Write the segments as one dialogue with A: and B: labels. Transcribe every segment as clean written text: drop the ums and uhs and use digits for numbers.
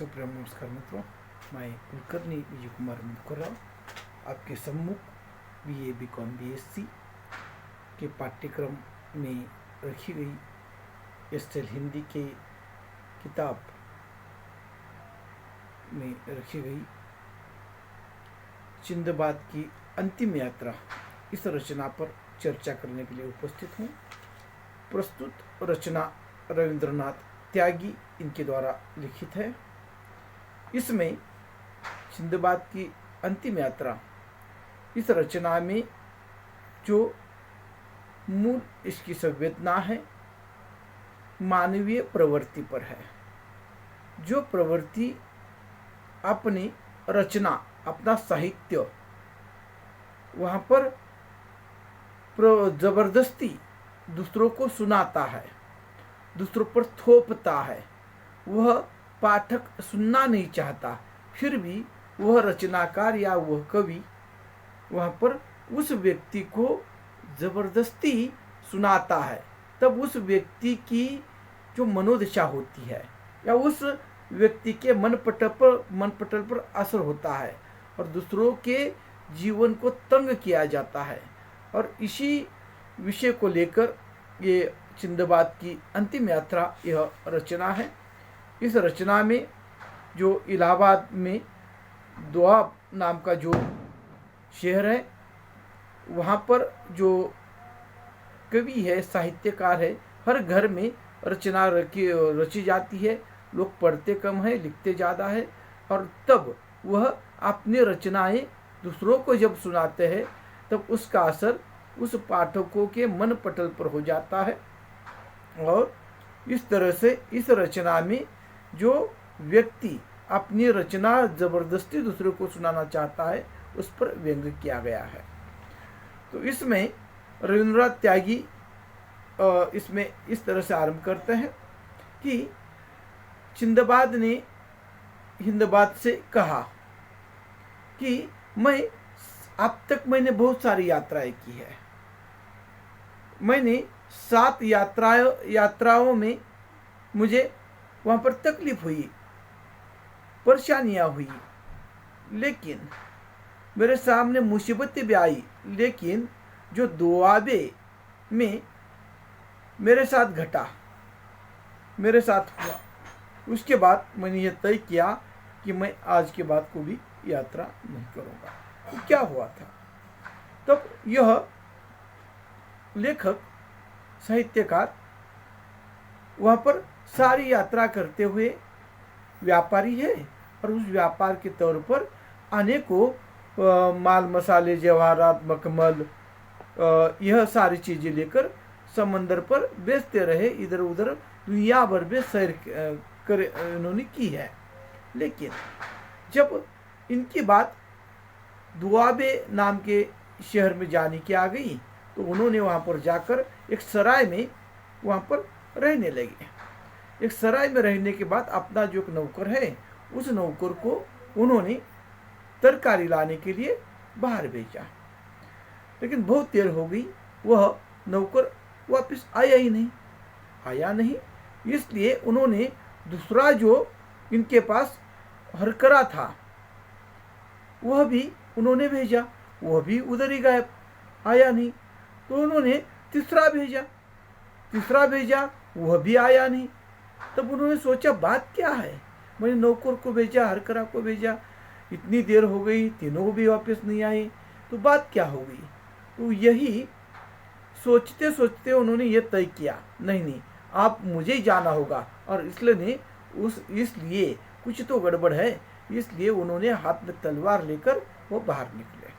A: Supreme नमस्कार मित्रों, मैं कुलकर्णी विजय कुमार मुखर्राव आपके सम्मुख BA BCom BSc के पाठ्यक्रम में रखी गई एस्टेल हिंदी के किताब में रखी गई सिंदबाद की अंतिम यात्रा इस रचना पर चर्चा करने के लिए उपस्थित हूँ। प्रस्तुत रचना रविंद्रनाथ त्यागी इनके द्वारा लिखित है। इसमें सिंदबाद की अंतिम यात्रा इस रचना में जो मूल इसकी संवेदना है मानवीय प्रवृत्ति पर है। जो प्रवृत्ति अपनी रचना, अपना साहित्य वहाँ पर जबरदस्ती दूसरों को सुनाता है, दूसरों पर थोपता है, वह पाठक सुनना नहीं चाहता, फिर भी वह रचनाकार या वह कवि वहाँ पर उस व्यक्ति को जबरदस्ती सुनाता है। तब उस व्यक्ति की जो मनोदशा होती है या उस व्यक्ति के मन पटल पर असर होता है और दूसरों के जीवन को तंग किया जाता है। और इसी विषय को लेकर ये सिंदबाद की अंतिम यात्रा यह रचना है। इस रचना में जो इलाहाबाद में दोआब नाम का जो शहर है, वहाँ पर जो कवि है, साहित्यकार है, हर घर में रचना रची जाती है। लोग पढ़ते कम है, लिखते ज़्यादा है, और तब वह अपनी रचनाएं दूसरों को जब सुनाते हैं तब उसका असर उस पाठकों के मन पटल पर हो जाता है। और इस तरह से इस रचना में जो व्यक्ति अपनी रचना जबरदस्ती दूसरों को सुनाना चाहता है उस पर व्यंग्य किया गया है। तो इसमें रविंद्रनाथ त्यागी इसमें इस तरह से आरंभ करते हैं कि सिंदबाद ने हिंदबाद से कहा कि अब तक मैंने बहुत सारी यात्राएं की है। मैंने 7 यात्राओं में मुझे वहाँ पर तकलीफ हुई, परेशानियाँ हुई, लेकिन मेरे सामने मुसीबतें भी आई, लेकिन जो दोआबे में मेरे साथ घटा, मेरे साथ हुआ, उसके बाद मैंने यह तय किया कि मैं आज के बाद को भी यात्रा नहीं करूँगा। तो क्या हुआ था? तब यह लेखक, साहित्यकार वहाँ पर सारी यात्रा करते हुए व्यापारी है और उस व्यापार के तौर पर अनेकों माल मसाले, जवाहरात, मखमल, यह सारी चीज़ें लेकर समंदर पर बेचते रहे। इधर उधर दुनिया भर में सैर कर इन्होंने की है। लेकिन जब इनकी बात दुआबे नाम के शहर में जाने की आ गई तो उन्होंने वहाँ पर जाकर एक सराय में वहाँ पर रहने लगे। एक सराय में रहने के बाद अपना जो एक नौकर है, उस नौकर को उन्होंने तरकारी लाने के लिए बाहर भेजा। लेकिन बहुत देर हो गई, वह नौकर वापस आया नहीं। इसलिए उन्होंने दूसरा जो इनके पास हरकरा था वह भी उन्होंने भेजा, वह भी उधर ही गायब, आया नहीं। तो उन्होंने तीसरा भेजा, वह भी आया नहीं। तब उन्होंने सोचा बात क्या है, मैंने नौकर को भेजा, हरकरा को भेजा, इतनी देर हो गई, तीनों भी वापस नहीं आए, तो बात क्या हो गई? तो यही सोचते सोचते उन्होंने ये तय किया, नहीं आप मुझे ही जाना होगा। और इसलिए कुछ तो गड़बड़ है, इसलिए उन्होंने हाथ में तलवार लेकर वो बाहर निकले।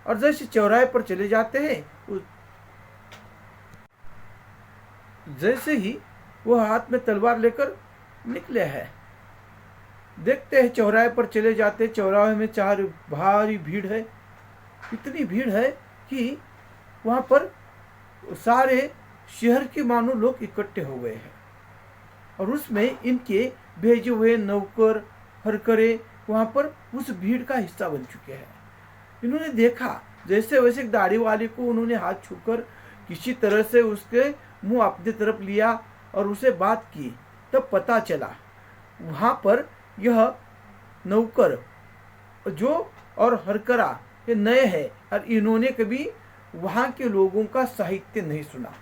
A: और जैसे चौराहे पर चले जाते हैं, जैसे ही वो हाथ में तलवार लेकर निकले हैं, देखते हैं चौराहे पर चले जाते, चौराहे में भारी भीड़ है। इतनी भीड़ है कि वहाँ पर सारे शहर के मानो लोग इकट्ठे हो गए हैं और उसमें इनके भेजे हुए नौकर, हरकरे वहाँ पर उस भीड़ का हिस्सा बन चुके हैं। इन्होंने देखा, जैसे वैसे दाढ़ी वाले को उन्होंने हाथ छूकर किसी तरह से उसके मुंह अपनी तरफ लिया और उसे बात की। तब पता चला वहाँ पर यह नौकर जो और हरकरा ये नए हैं और इन्होंने कभी वहाँ के लोगों का साहित्य नहीं सुना,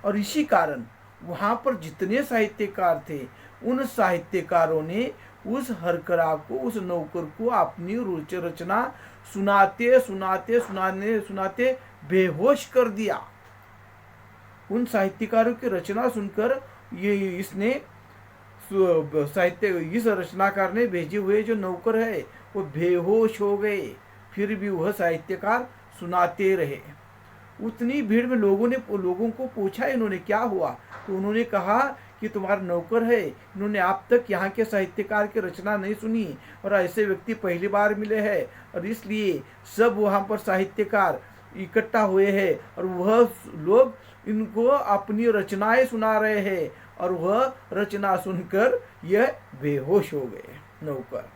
A: और इसी कारण वहाँ पर जितने साहित्यकार थे उन साहित्यकारों ने उस हरकरा को, उस नौकर को अपनी रचना सुनाते सुनाते बेहोश कर दिया। उन साहित्यकारों की रचना सुनकर इसने साहित्य इस रचनाकार ने भेजे हुए जो नौकर है वो बेहोश हो गए, फिर भी वह साहित्यकार सुनाते रहे। उतनी भीड़ में लोगों को पूछा इन्होंने क्या हुआ, तो उन्होंने कहा कि तुम्हारा नौकर है, इन्होंने आप तक यहाँ के साहित्यकार की रचना नहीं सुनी और ऐसे व्यक्ति पहली बार मिले हैं, और इसलिए सब वहाँ पर साहित्यकार इकट्ठा हुए हैं और वह लोग इनको अपनी रचनाएं सुना रहे हैं, और वह रचना सुनकर यह बेहोश हो गए नौकर।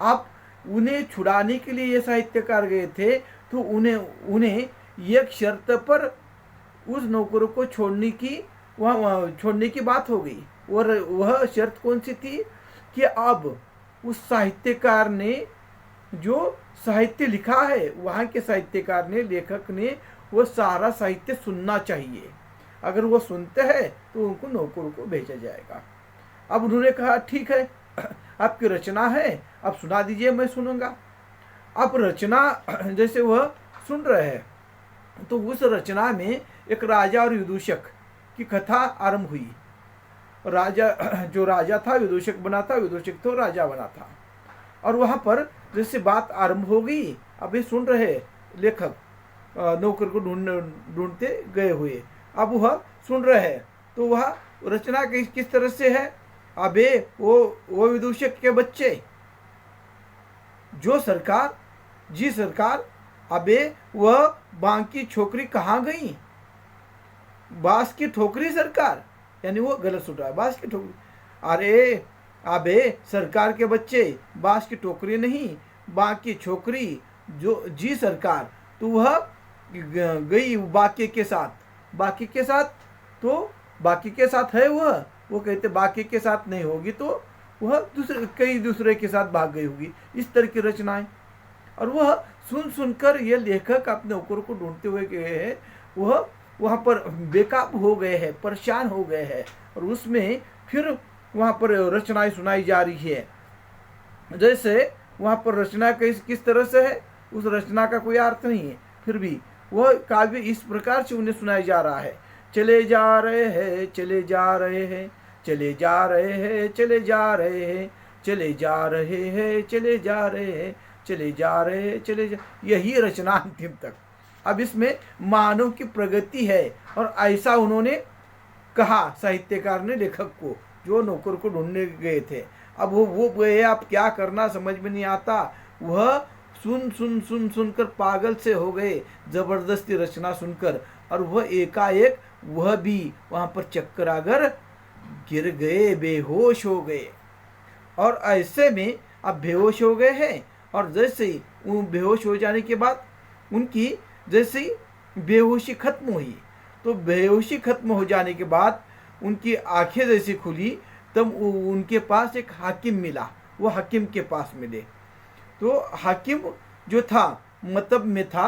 A: अब उन्हें छुड़ाने के लिए ये साहित्यकार गए थे, तो उन्हें एक शर्त पर उस नौकर को छोड़ने की बात हो गई, और वह शर्त कौन सी थी कि अब उस साहित्यकार ने जो साहित्य लिखा है, वहाँ के साहित्यकार ने, लेखक ने, वो सारा साहित्य सुनना चाहिए। अगर वो सुनते हैं तो उनको नौकर को भेजा जाएगा। अब उन्होंने कहा ठीक है, आपकी रचना है, आप सुना दीजिए, मैं सुनूंगा। अब रचना जैसे वह सुन रहे हैं तो उस रचना में एक राजा और विदूषक की कथा आरंभ हुई। जो राजा था विदूषक बना था, विदूषक तो राजा बना था। और वहाँ पर जैसे बात आरंभ हो गई, अभी सुन रहे लेखक नौकर को ढूंढते गए हुए, अब वह सुन रहे हैं, तो वह रचना किस तरह से है। अबे वो विदूषक के बच्चे, जो सरकार, जी सरकार, अबे वह बांकी छोकरी कहाँ गई, बांस की ठोकरी सरकार, यानी वो गलत सुन रहा है, बांस की ठोकरी। अरे अबे सरकार के बच्चे, बांस की टोकरी नहीं, बांकी छोकरी, जो जी सरकार, तो वह गई बाकी के साथ। बाकी के साथ, तो बाकी के साथ है वह, वो कहते बाकी के साथ नहीं होगी तो वह कई दूसरे के साथ भाग गई होगी। इस तरह की रचनाएं, और वह सुनकर ये लेखक अपने नौकर को ढूंढते हुए गए हैं, वह वहाँ पर बेकाबू हो गए हैं, परेशान हो गए हैं, और उसमें फिर वहाँ पर रचनाएं सुनाई जा रही है। जैसे वहाँ पर रचना किस तरह से है, उस रचना का कोई अर्थ नहीं है, फिर भी वह काव्य इस प्रकार से उन्हें सुनाया जा रहा है। चले जा रहे हैं, चले जा रहे हैं, चले जा रहे हैं, चले जा रहे हैं, चले जा रहे हैं, चले जा रहे हैं, चले जा रहे हैं, चले जा, यही रचना अंतिम तक। अब इसमें मानव की प्रगति है, और ऐसा उन्होंने कहा साहित्यकार ने लेखक को, जो नौकर को ढूंढने गए थे। अब वो गए, अब क्या करना समझ में नहीं आता, वह सुनकर पागल से हो गए, जबरदस्ती रचना सुनकर, और वह एकाएक वह भी वहाँ पर चक्कर आकर गिर गए, बेहोश हो गए। और ऐसे में अब बेहोश हो गए हैं, और जैसे ही वो बेहोश हो जाने के बाद उनकी जैसे ही बेहोशी खत्म हुई, तो बेहोशी खत्म हो जाने के बाद उनकी आंखें जैसी खुली, तब उनके पास एक हाकिम मिला। वो हाकिम के पास मिले, तो हाकिम जो था मतलब में था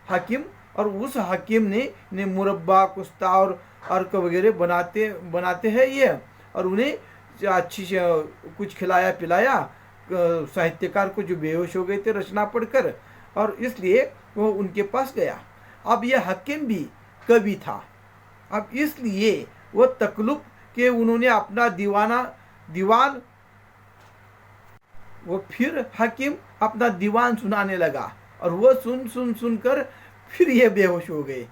A: हाकिम, और उस हाकिम ने मुरब्बा, कुश्ता और अर्क वगैरह बनाते हैं ये, और उन्हें अच्छी कुछ खिलाया पिलाया साहित्यकार को, जो बेहोश हो गए थे रचना पढ़कर, और इसलिए वो उनके पास गया। अब यह हाकिम भी कवि था, अब इसलिए वो तकल्लुफ के उन्होंने अपना दीवान वो फिर हाकिम अपना दीवान सुनाने लगा, और वो सुनकर फिर ये बेहोश हो गए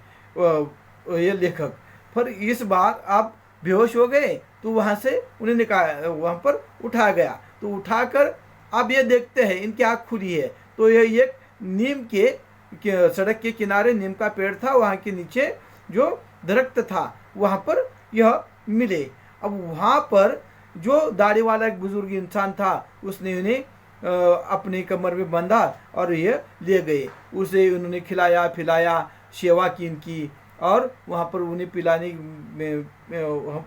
A: ये लेखक। पर इस बार आप बेहोश हो गए तो वहाँ से उन्हें वहाँ पर उठा गया, तो उठाकर अब ये देखते हैं इनकी आँख खुली है, तो ये एक नीम के सड़क के किनारे नीम का पेड़ था, वहाँ के नीचे जो दरख्त था वहाँ पर यह मिले। अब वहाँ पर जो दाढ़ी वाला एक बुजुर्ग इंसान था, उसने उन्हें अपनी कमर में बांधा और ये ले गए। उसे उन्होंने खिलाया पिलाया, सेवा की इनकी, और वहाँ पर उन्हें पिलाने में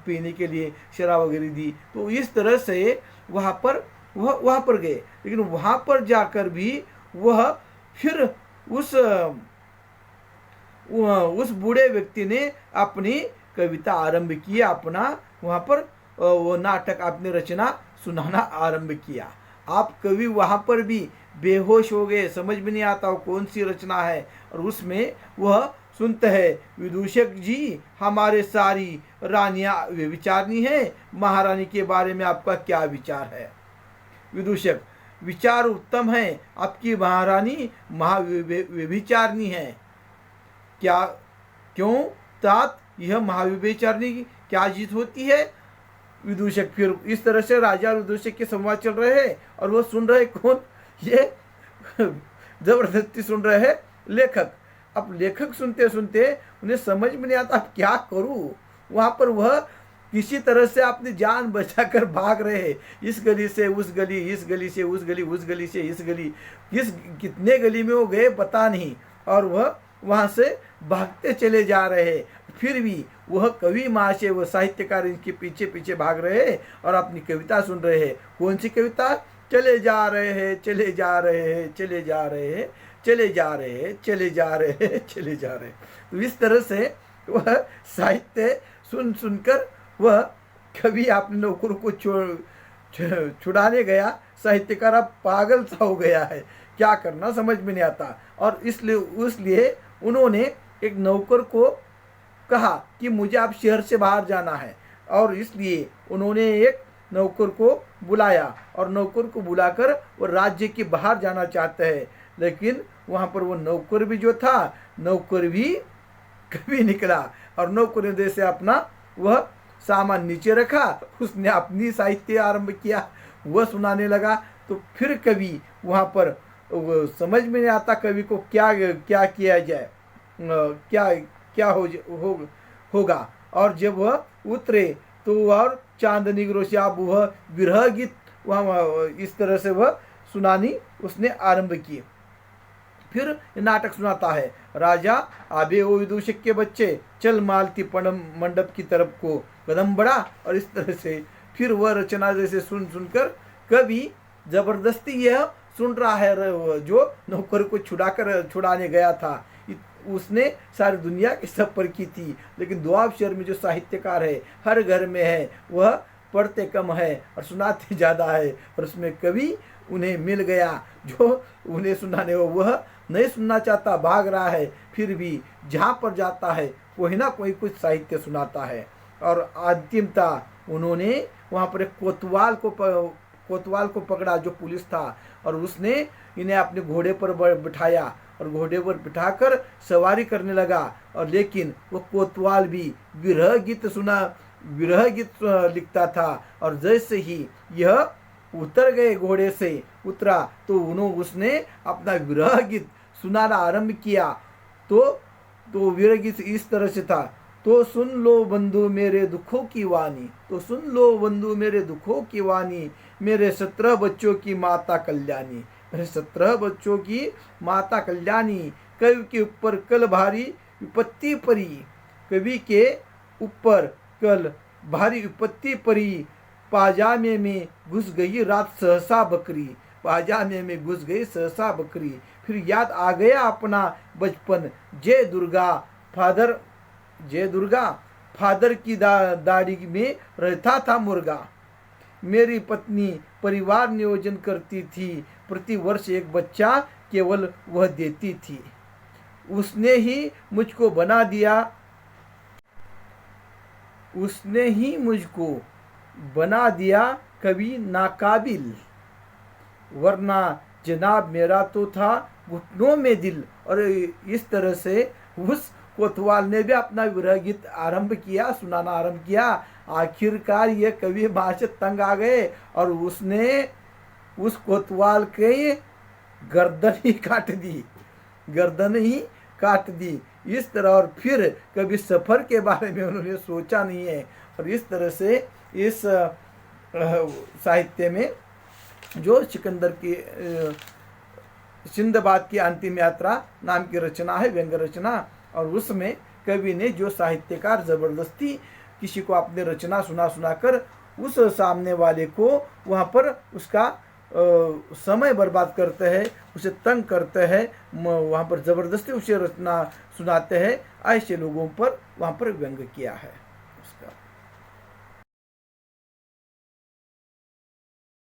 A: पीने के लिए शराब वगैरह दी। तो इस तरह से वहाँ पर वह वहाँ पर गए, लेकिन वहाँ पर जाकर भी वह फिर उस बूढ़े व्यक्ति ने अपनी कविता आरंभ किया, अपना वहाँ पर वो नाटक अपनी रचना सुनाना आरंभ किया। आप कवि वहाँ पर भी बेहोश हो गए, समझ में नहीं आता वो कौन सी रचना है, और उसमें वह सुनते हैं, विदूषक जी हमारे सारी रानियां व्यभिचारिणी है, महारानी के बारे में आपका क्या विचार है। विदूषक, विचार उत्तम है, आपकी महारानी महाव्यभिचारिणी है। क्या क्यों तात, यह महाव्यभिचारिणी की क्या जीत होती है। विदूषक, फिर इस तरह से राजा और विदूषक के संवाद चल रहे हैं, और वह सुन रहे कौन, ये जबरदस्ती सुन रहे हैं लेखक। अब लेखक सुनते सुनते उन्हें समझ में नहीं आता अब क्या करूं। वहां पर वह किसी तरह से अपनी जान बचाकर भाग रहे हैं, इस गली से उस गली, इस गली से उस गली, उस गली से इस गली, कितने गली में वो गए पता नहीं, और वह वहां से भागते चले जा रहे हैं। फिर भी वह कवि महाशय, वह साहित्यकार इनके पीछे पीछे भाग रहे हैं और अपनी कविता सुन रहे हैं। कौन सी कविता। चले जा रहे हैं, चले जा रहे हैं, चले जा रहे हैं, चले जा रहे हैं, चले जा रहे हैं, चले जा रहे हैं। तो इस तरह से वह साहित्य सुन सुनकर वह कभी अपने नौकर को छुड़ाने गया, साहित्यकार अब पागल सा हो गया है, क्या करना समझ में नहीं आता। और इसलिए उन्होंने एक नौकर को कहा कि मुझे आप शहर से बाहर जाना है, और इसलिए उन्होंने एक नौकर को बुलाया, और नौकर को बुलाकर वो राज्य के बाहर जाना चाहते हैं, लेकिन वहाँ पर वो नौकर भी जो था, नौकर भी कभी निकला, और नौकर ने जैसे अपना वह सामान नीचे रखा, उसने अपनी साहित्य आरंभ किया, वह सुनाने लगा। तो फिर कवि वहाँ पर समझ में नहीं आता कवि को क्या क्या किया जाए, क्या होगा। और जब वह उतरे तो और चांदनी की रोशनी, अब वह विरह गीत वहाँ इस तरह से वह सुनानी उसने आरंभ की। फिर नाटक सुनाता है, राजा आबे ओ विदूषक के बच्चे, चल मालती मंडप की तरफ को कदम बढ़ा। और इस तरह से फिर वह रचना जैसे सुनकर कवि जबरदस्ती यह सुन रहा है, जो नौकर को छुड़ाने गया था, उसने सारी दुनिया की सफर की थी, लेकिन दोआब शहर में जो साहित्यकार है हर घर में है, वह पढ़ते कम है और सुनाते ज़्यादा है। और उसमें कवि उन्हें मिल गया जो उन्हें सुनाने वह नहीं सुनना चाहता, भाग रहा है, फिर भी जहाँ पर जाता है कोई ना कोई कुछ साहित्य सुनाता है। और अंतिमता उन्होंने वहाँ पर एक कोतवाल को पकड़ा जो पुलिस था, और उसने इन्हें अपने घोड़े पर बिठाया और घोड़े पर बिठाकर सवारी करने लगा। और लेकिन वो कोतवाल भी विरह गीत लिखता था, और जैसे ही यह उतर गए, घोड़े से उतरा, तो उसने अपना विरह गीत सुनाना आरंभ किया। तो विरह गीत इस तरह से था, तो सुन लो बंधु मेरे दुखों की वाणी, तो सुन लो बंधु मेरे दुखों की वाणी, मेरे 17 बच्चों की माता कल्याणी, मेरे 17 बच्चों की माता कल्याणी। कवि के ऊपर कल भारी विपत्ति परी, कवि के ऊपर कल भारी विपत्ति परी, पाजामे में घुस गई रात सहसा बकरी, पाजामे में घुस गई सहसा बकरी। फिर याद आ गया अपना बचपन, जय दुर्गा फादर की दाढ़ी में रहता था मुर्गा, मेरी पत्नी परिवार नियोजन करती थी, प्रति वर्ष एक बच्चा केवल वह देती थी, उसने ही मुझको बना दिया कभी नाकाबिल, वरना जनाब मेरा तो था घुटनों में दिल। और इस तरह से उस कोतवाल ने भी अपना विरह गीत सुनाना आरंभ किया। आखिरकार ये कवि महाशय तंग आ गए और उसने उस कोतवाल के गर्दन ही काट दी इस तरह। और फिर कभी सफ़र के बारे में उन्होंने सोचा नहीं है। और इस तरह से इस साहित्य में जो सिकंदर की सिंदबाद की अंतिम यात्रा नाम की रचना है, व्यंग्य रचना, और उसमें कवि ने जो साहित्यकार जबरदस्ती किसी को अपनी रचना सुना कर उस सामने वाले को वहाँ पर उसका समय बर्बाद करते हैं, उसे तंग करते हैं, वहाँ पर ज़बरदस्ती उसे रचना सुनाते हैं। ऐसे लोगों पर वहाँ पर व्यंग किया है।